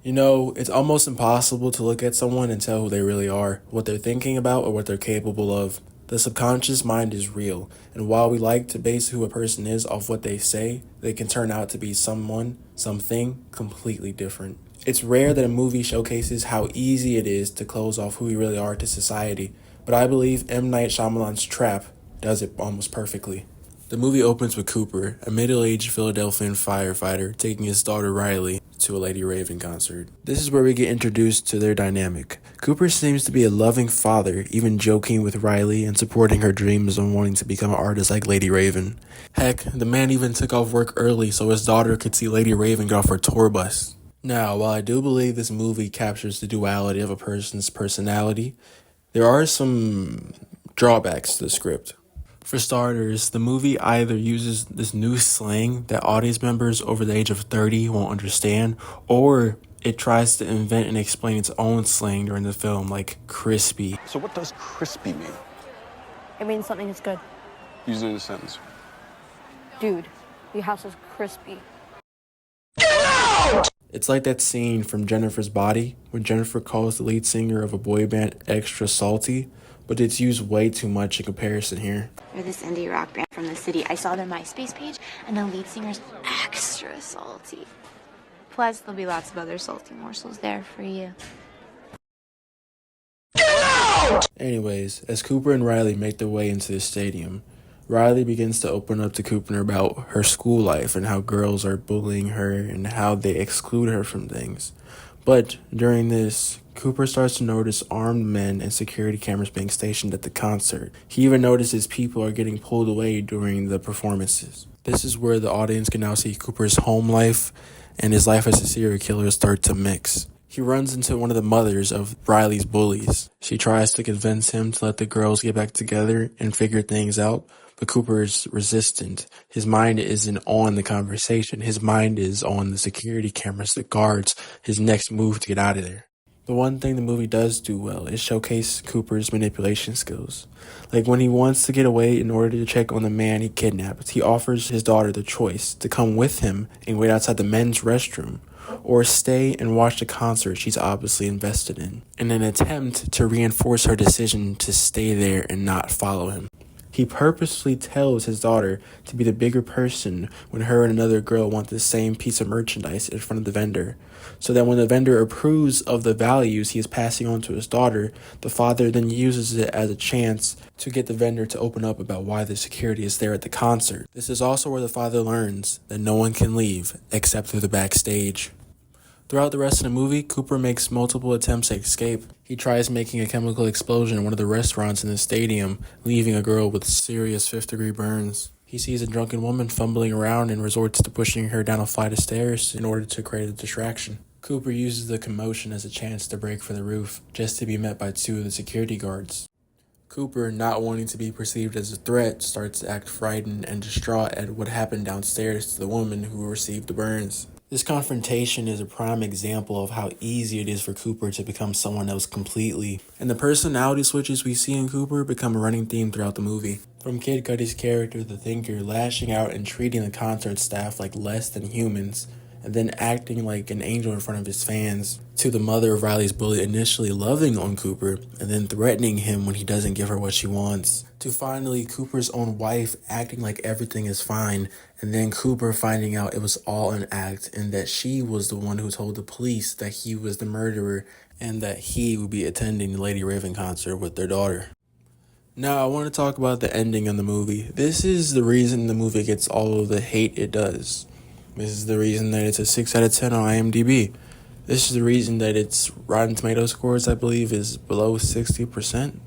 You know, it's almost impossible to look at someone and tell who they really are, what they're thinking about, or what they're capable of. The subconscious mind is real, and while we like to base who a person is off what they say, they can turn out to be someone, something completely different. It's rare that a movie showcases how easy it is to close off who we really are to society, but I believe M. Night Shyamalan's Trap does it almost perfectly. The movie opens with Cooper, a middle-aged Philadelphian firefighter, taking his daughter Riley to a Lady Raven concert. This is where we get introduced to their dynamic. Cooper seems to be a loving father, even joking with Riley and supporting her dreams on wanting to become an artist like Lady Raven. Heck, the man even took off work early so his daughter could see Lady Raven get off her tour bus. Now, while I do believe this movie captures the duality of a person's personality, there are some drawbacks to the script. For starters, the movie either uses this new slang that audience members over the age of 30 won't understand, or it tries to invent and explain its own slang during the film, like crispy. So what does crispy mean? It means something is good. Use it in a sentence. Dude, your house is crispy. It's like that scene from Jennifer's Body, when Jennifer calls the lead singer of a boy band extra salty, but it's used way too much in comparison here. They're this indie rock band from the city. I saw their MySpace page, and the lead singer's extra salty. Plus, there'll be lots of other salty morsels there for you. Anyways, as Cooper and Riley make their way into the stadium, Riley begins to open up to Cooper about her school life and how girls are bullying her and how they exclude her from things. But during this, Cooper starts to notice armed men and security cameras being stationed at the concert. He even notices people are getting pulled away during the performances. This is where the audience can now see Cooper's home life and his life as a serial killer start to mix. He runs into one of the mothers of Riley's bullies. She tries to convince him to let the girls get back together and figure things out, but Cooper is resistant. His mind isn't on the conversation. His mind is on the security cameras, the guards, his next move to get out of there. The one thing the movie does do well is showcase Cooper's manipulation skills. Like when he wants to get away in order to check on the man he kidnapped, he offers his daughter the choice to come with him and wait outside the men's restroom, or stay and watch the concert she's obviously invested in an attempt to reinforce her decision to stay there and not follow him. He purposely tells his daughter to be the bigger person when her and another girl want the same piece of merchandise in front of the vendor, so that when the vendor approves of the values he is passing on to his daughter, the father then uses it as a chance to get the vendor to open up about why the security is there at the concert. This is also where the father learns that no one can leave except through the backstage. Throughout the rest of the movie, Cooper makes multiple attempts to escape. He tries making a chemical explosion in one of the restaurants in the stadium, leaving a girl with serious fifth-degree burns. He sees a drunken woman fumbling around and resorts to pushing her down a flight of stairs in order to create a distraction. Cooper uses the commotion as a chance to break for the roof, just to be met by two of the security guards. Cooper, not wanting to be perceived as a threat, starts to act frightened and distraught at what happened downstairs to the woman who received the burns. This confrontation is a prime example of how easy it is for Cooper to become someone else completely, and the personality switches we see in Cooper become a running theme throughout the movie. From Kid Cudi's character, the Thinker, lashing out and treating the concert staff like less than humans, and then acting like an angel in front of his fans, to the mother of Riley's bully initially loving on Cooper and then threatening him when he doesn't give her what she wants, to finally Cooper's own wife acting like everything is fine, and then Cooper finding out it was all an act and that she was the one who told the police that he was the murderer and that he would be attending the Lady Raven concert with their daughter. Now, I want to talk about the ending of the movie. This is the reason the movie gets all of the hate it does. This is the reason that it's a 6 out of 10 on IMDb. This is the reason that its Rotten Tomato scores, I believe, is below 60%.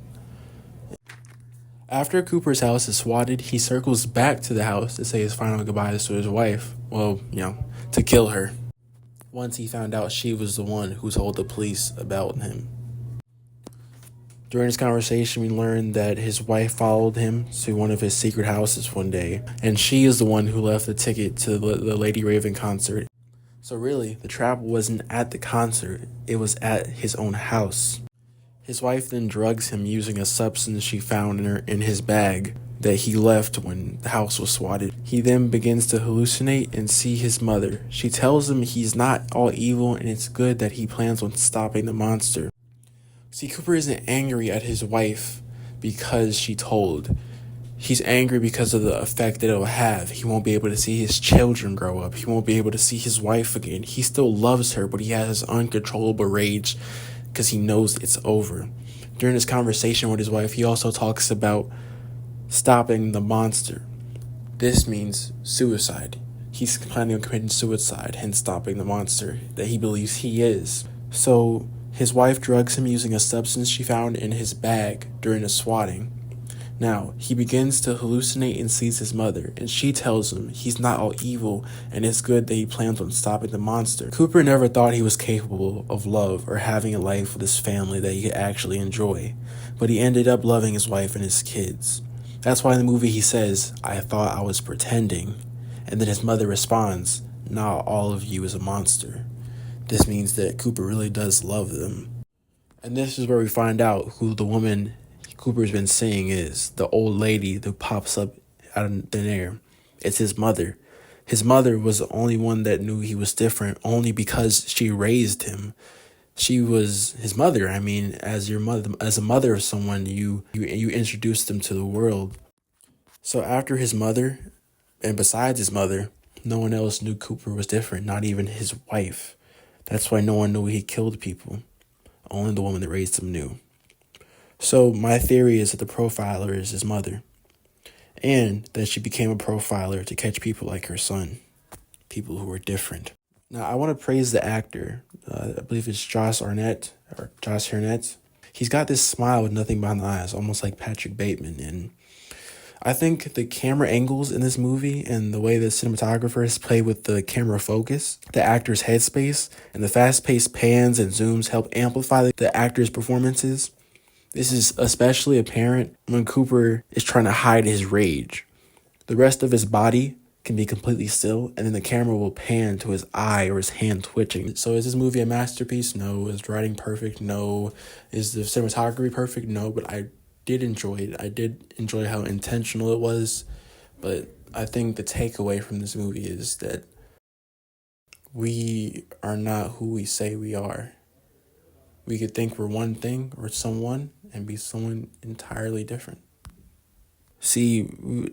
After Cooper's house is swatted, he circles back to the house to say his final goodbyes to his wife. Well, to kill her. Once he found out she was the one who told the police about him. During this conversation, we learned that his wife followed him to one of his secret houses one day, and she is the one who left the ticket to the Lady Raven concert. So really, the trap wasn't at the concert, it was at his own house. His wife then drugs him using a substance she found in his bag that he left when the house was swatted. He then begins to hallucinate and see his mother. She tells him he's not all evil and it's good that he plans on stopping the monster. See, Cooper isn't angry at his wife because she told. He's angry because of the effect that it'll have. He won't be able to see his children grow up. He won't be able to see his wife again. He still loves her, but he has uncontrollable rage because he knows it's over. During his conversation with his wife, he also talks about stopping the monster. This means suicide. He's planning on committing suicide, hence stopping the monster that he believes he is. So his wife drugs him using a substance she found in his bag during a swatting. Now, he begins to hallucinate and sees his mother, and she tells him he's not all evil and it's good that he plans on stopping the monster. Cooper never thought he was capable of love or having a life with his family that he could actually enjoy, but he ended up loving his wife and his kids. That's why in the movie he says, "I thought I was pretending," and then his mother responds, "Not all of you is a monster." This means that Cooper really does love them. And this is where we find out who the woman Cooper's been seeing is, the old lady that pops up out of thin air. It's his mother. His mother was the only one that knew he was different, only because she raised him. She was his mother. I mean, as your mother, as a mother of someone, you introduced them to the world. So after his mother, and besides his mother, no one else knew Cooper was different, not even his wife. That's why no one knew he killed people. Only the woman that raised him knew. So my theory is that the profiler is his mother, and that she became a profiler to catch people like her son, people who are different. Now, I want to praise the actor. I believe it's Josh Hartnett. He's got this smile with nothing behind the eyes, almost like Patrick Bateman. And I think the camera angles in this movie and the way the cinematographers play with the camera focus, the actor's headspace, and the fast-paced pans and zooms help amplify the actor's performances. This is especially apparent when Cooper is trying to hide his rage. The rest of his body can be completely still, and then the camera will pan to his eye or his hand twitching. So is this movie a masterpiece? No. Is the writing perfect? No. Is the cinematography perfect? No. But I did enjoy it. I did enjoy how intentional it was. But I think the takeaway from this movie is that we are not who we say we are. We could think we're one thing or someone and be someone entirely different. See,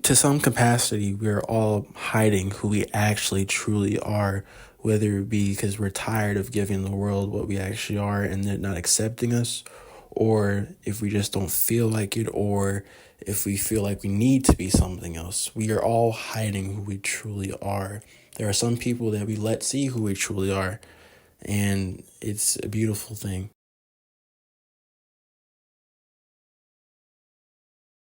to some capacity, we're all hiding who we actually truly are, whether it be because we're tired of giving the world what we actually are and they're not accepting us, or if we just don't feel like it, or if we feel like we need to be something else. We are all hiding who we truly are. There are some people that we let see who we truly are, and it's a beautiful thing.